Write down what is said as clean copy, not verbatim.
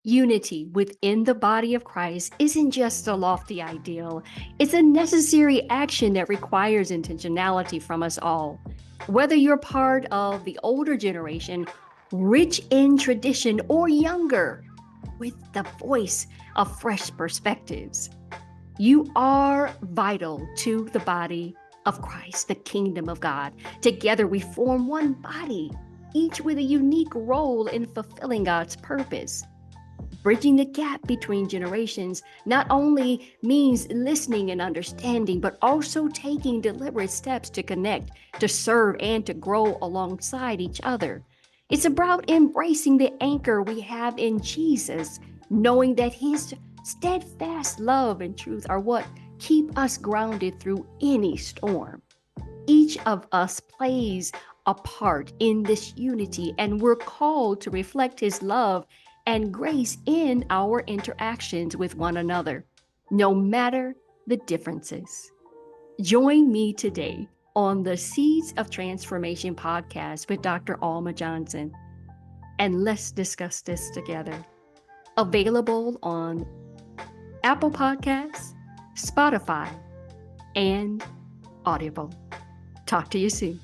Unity within the body of Christ isn't just a lofty ideal, it's a necessary action that requires intentionality from us all. Whether you're part of the older generation, rich in tradition, or younger, with the voice of fresh perspectives, you are vital to the body of Christ, the kingdom of God. Together we form one body, each with a unique role in fulfilling God's purpose. Bridging the gap between generations not only means listening and understanding, but also taking deliberate steps to connect, to serve, and to grow alongside each other. It's about embracing the anchor we have in Jesus, knowing that His steadfast love and truth are what keep us grounded through any storm. Each of us plays a part in this unity, and we're called to reflect His love and grace in our interactions with one another, no matter the differences. Join me today on the Seeds of Transformation podcast with Dr. Allma Johnson, and let's discuss this together. Available on Apple Podcasts, Spotify, and Audible. Talk to you soon.